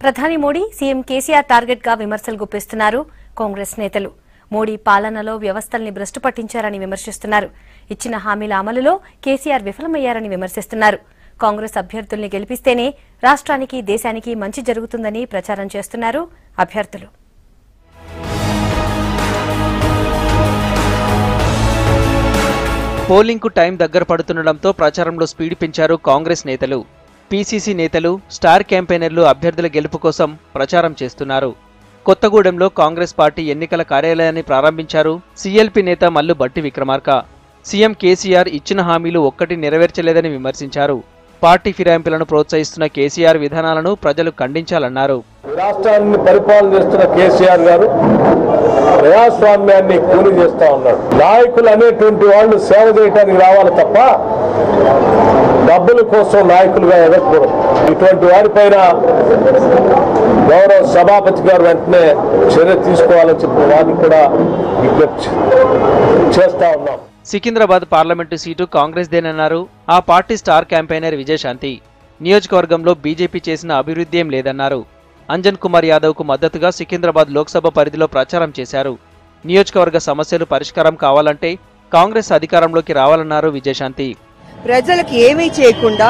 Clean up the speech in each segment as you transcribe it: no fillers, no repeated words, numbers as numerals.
ప్రధాని Modi CM KCR target గా విమర్శలు గుప్పిస్తున్నారు కాంగ్రెస్ నేతలు. మోడీ పాలనలో వ్యవస్థల్ని భ్రష్టు పట్టించారని విమర్శిస్తున్నారు. ఇచ్చిన హామీల అమలులో కేసీఆర్ విఫలమయ్యారని విమర్శిస్తున్నారు. కాంగ్రెస్ అభ్యర్థుల్ని గెలిపిస్తేనే రాష్ట్రానికి దేశానికి మంచి జరుగుతుందని ప్రచారం చేస్తున్నారు అభ్యర్థులు. పోలింగ్ కు టైం దగ్గర పడుతుండటంతో ప్రచారంలో స్పీడ్ పెంచారు కాంగ్రెస్ నేతలు. పీసీసీ నేతలు, స్టార్ క్యాంపెయినర్లు అభ్యర్థుల గెలుపు కోసం ప్రచారం చేస్తున్నారు. కొత్తగూడెంలో కాంగ్రెస్ పార్టీ ఎన్నికల కార్యాలయాన్ని ప్రారంభించారు సీఎల్పీ నేత మల్లు భట్టి విక్రమార్క. సీఎం కేసీఆర్ ఇచ్చిన హామీలు ఒక్కటి నెరవేర్చలేదని విమర్శించారు. పార్టీ ఫిరాయింపులను ప్రోత్సహిస్తున్న కేసీఆర్ విధానాలను ప్రజలు ఖండించాలన్నారు. రాష్ట్రాన్ని పరిపాలన చేస్తున్న కేసీఆర్ గారు ప్రజాస్వామ్యాన్ని కూలి చేస్తా ఉన్నాడు. నాయకులు అనేటువంటి వాళ్ళు సేవ చేయడానికి రావాలి తప్ప డబ్బుల కోసం నాయకులుగా ఎదగకూడదు. ఇటువంటి వారిపైన గౌరవ సభాపతి గారు వెంటనే చర్య తీసుకోవాలని చెప్పిన వారిని కూడా విజ్ఞప్తి చేస్తా ఉన్నాం. సికింద్రాబాద్ పార్లమెంటు సీటు కాంగ్రెస్ దేనన్నారు ఆ పార్టీ స్టార్ క్యాంపెయినర్ విజయశాంతి. నియోజకవర్గంలో బీజేపీ చేసిన అభివృద్ధి ఏం లేదన్నారు. అంజన్ కుమార్ యాదవ్ కు మద్దతుగా సికింద్రాబాద్ లోక్సభ పరిధిలో ప్రచారం చేశారు. నియోజకవర్గ సమస్యలు పరిష్కారం కావాలంటే కాంగ్రెస్ అధికారంలోకి రావాలన్నారు విజయశాంతి. ప్రజలకు ఏమీ చేయకుండా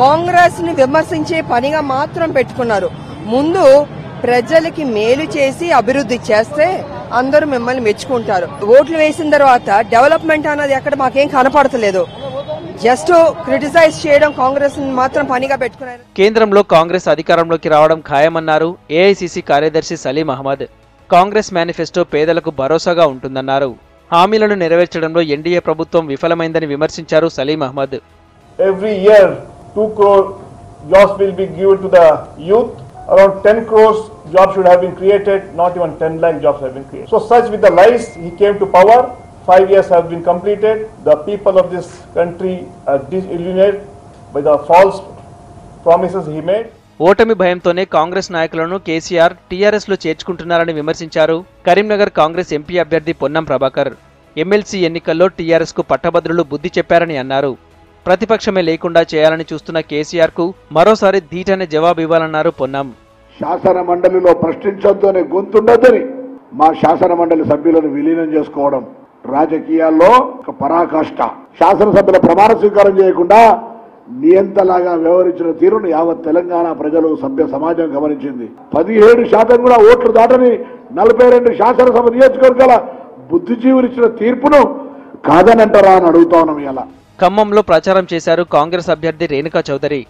కాంగ్రెస్ ని విమర్శించే పనిగా మాత్రం పెట్టుకున్నారు. ముందు ప్రజలకి మేలు చేసి అభివృద్ధి చేస్తే అందరూ మిమ్మల్ని మెచ్చుకుంటారు. ఓట్లు వేసిన తర్వాత డెవలప్మెంట్ అన్నది ఎక్కడ మాకేం కనపడతలేదు. జస్ట్ క్రిటిసైజ్ చేయడం కాంగ్రెస్ మాత్రం పనిగా పెట్టుకున్నారు. కేంద్రంలో కాంగ్రెస్ అధికారంలోకి రావడం ఖాయమన్నారు ఏఐసీసీ కార్యదర్శి సలీం అహ్మద్. కాంగ్రెస్ మేనిఫెస్టో పేదలకు భరోసాగా ఉంటుందన్నారు. హామీలను నెరవేర్చడంలో ఎన్డీఏ ప్రభుత్వం విఫలమైందని విమర్శించారు Salim Ahmed. Every year 2 crore jobs will be given to the youth. Around 10 crores jobs should have been created. Not even 10 lakh jobs have been created. So such with the lies he came to power. 5 years have been completed. The people of this country are disillusioned by the false promises he made. ఓటమి భయంతోనే కాంగ్రెస్ నాయకులను KCR TRS లో చేర్చుకుంటున్నారని విమర్శించారు Karimnagar Congress MP అభ్యర్థి Ponnam Prabhakar. MLC ఎన్నికల్లో TRS కు పట్టభద్రులు బుద్ధి చెప్పారని అన్నారు. ప్రతిపక్షమే లేకుండా చేయాలని చూస్తున్న కేసీఆర్ కు మరోసారి ధీటనే జవాబు ఇవ్వాలన్నారు పొన్నం. శాసన మండలిలో ప్రశ్నించొద్దు అనే గొంతుండొద్దని మా శాసన మండలి సభ్యులను విలీనం చేసుకోవడం రాజకీయాల్లో ఒక పరాకాష్ట. శాసనసభ్యుల ప్రమాణ స్వీకారం చేయకుండా నియంతలాగా వ్యవహరించిన తీరును యావత్ తెలంగాణ ప్రజలు, సభ్య సమాజం గమనించింది. 17% కూడా ఓట్లు దాటని 42 శాసనసభ నియోజకవర్గాల బుద్ధిజీవులిచ్చిన తీర్పును కాదనంటారా అని అడుగుతా ఉన్నాం. ఇలా ఖమ్మంలో ప్రచారం చేశారు కాంగ్రెస్ అభ్యర్థి రేణుకా చౌదరి.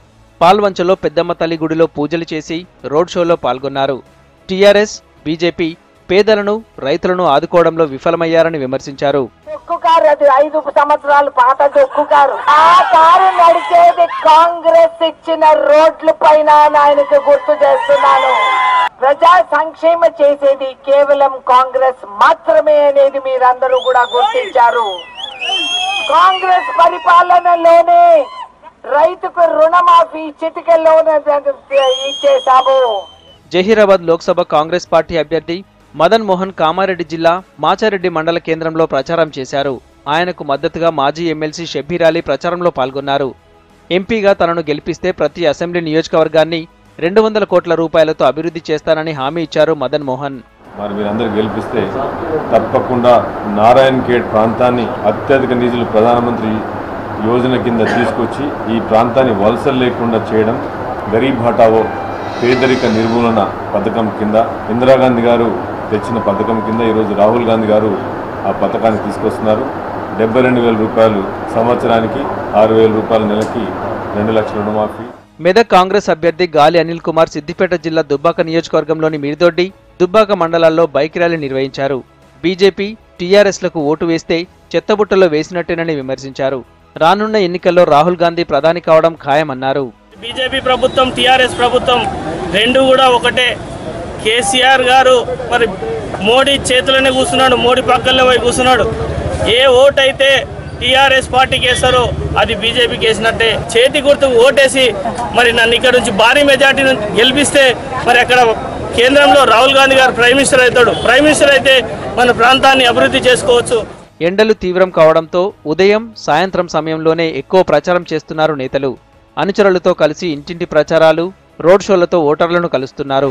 పాల్వంచలో పెద్దమ్మ తల్లి గుడిలో పూజలు చేసి రోడ్ షోలో పాల్గొన్నారు. టీఆర్ఎస్, బీజేపీ పేదలను, రైతులను ఆదుకోవడంలో విఫలమయ్యారని విమర్శించారు. డొక్కు అది 5 సంవత్సరాల పాత డొక్కు కారు. ఆ కారు నడిచేది కాంగ్రెస్ ఇచ్చిన రోడ్ల పైన ఆయనకు గుర్తు చేస్తున్నాను. ప్రజా సంక్షేమ చేసేది కేవలం కాంగ్రెస్ మాత్రమే అనేది మీరందరూ కూడా గుర్తించారు. కాంగ్రెస్ పరిపాలనలోనే రైతుకు రుణమాఫీ చిటికెల్లోనే ఇచ్చేశాము. జహీరాబాద్ లోక్సభ కాంగ్రెస్ పార్టీ అభ్యర్థి మదన్ మోహన్ కామారెడ్డి జిల్లా మాచారెడ్డి మండల కేంద్రంలో ప్రచారం చేశారు. ఆయనకు మద్దతుగా మాజీ ఎమ్మెల్సీ షబ్బీర్ అలీ ప్రచారంలో పాల్గొన్నారు. ఎంపీగా తనను గెలిపిస్తే ప్రతి అసెంబ్లీ నియోజకవర్గాన్ని 200 కోట్ల రూపాయలతో అభివృద్ధి చేస్తానని హామీ ఇచ్చారు మదన్ మోహన్. మరి మీరందరూ గెలిపిస్తే తప్పకుండా నారాయణ్ ఖేడ్ ప్రాంతాన్ని అత్యధిక నిధులు ప్రధానమంత్రి యోజన కింద తీసుకొచ్చి ఈ ప్రాంతాన్ని వలసలు లేకుండా చేయడం, గరీబ్ హఠావో పేదరిక నిర్మూలన పథకం కింద ఇందిరాగాంధీ గారు తెచ్చిన పథకం కింద ఈరోజు రాహుల్ గాంధీ గారు ఆ పథకాన్ని తీసుకొస్తున్నారు. 72,000 రూపాయలు సంవత్సరానికి, 6,000 రూపాయల నెలకి 2 లక్షల రుణమాఫీ. మెదక్ కాంగ్రెస్ అభ్యర్థి గాలి అనిల్ కుమార్ సిద్దిపేట జిల్లా దుబ్బాక నియోజకవర్గంలోని మిర్దొడ్డి, దుబ్బాక మండలాల్లో బైక్ ర్యాలీ నిర్వహించారు. బీజేపీ, టీఆర్ఎస్లకు ఓటు వేస్తే చెత్తబుట్టలో వేసినట్టేనని విమర్శించారు. రానున్న ఎన్నికల్లో రాహుల్ గాంధీ ప్రధాని కావడం ఖాయమన్నారు. బీజేపీ ప్రభుత్వం, టీఆర్ఎస్ ప్రభుత్వం రెండు కూడా ఒకటే. కేసీఆర్ గారు మరి మోడీ చేతులనే కూర్చున్నాడు, మోడీ పక్కనే పోయి కూర్చున్నాడు. ఏ ఓటు అయితే టీఆర్ఎస్ పార్టీకి వేస్తారో అది బీజేపీకి వేసినట్టే. చేతి గుర్తుకు ఓటేసి మరి నన్ను ఇక్కడ నుంచి భారీ మెజార్టీ గెలిపిస్తే మరి అక్కడ కేంద్రంలో రాహుల్ గాంధీ గారు ప్రైమ్ మినిస్టర్ అవుతాడు. ప్రైమ్ మినిస్టర్ అయితే మన ప్రాంతాన్ని అభివృద్ధి చేసుకోవచ్చు. ఎండలు తీవ్రం కావడంతో ఉదయం, సాయంత్రం సమయంలోనే ఎక్కువ ప్రచారం చేస్తున్నారు నేతలు. అనుచరులతో కలిసి ఇంటింటి ప్రచారాలు, రోడ్ షోలతో ఓటర్లను కలుస్తున్నారు.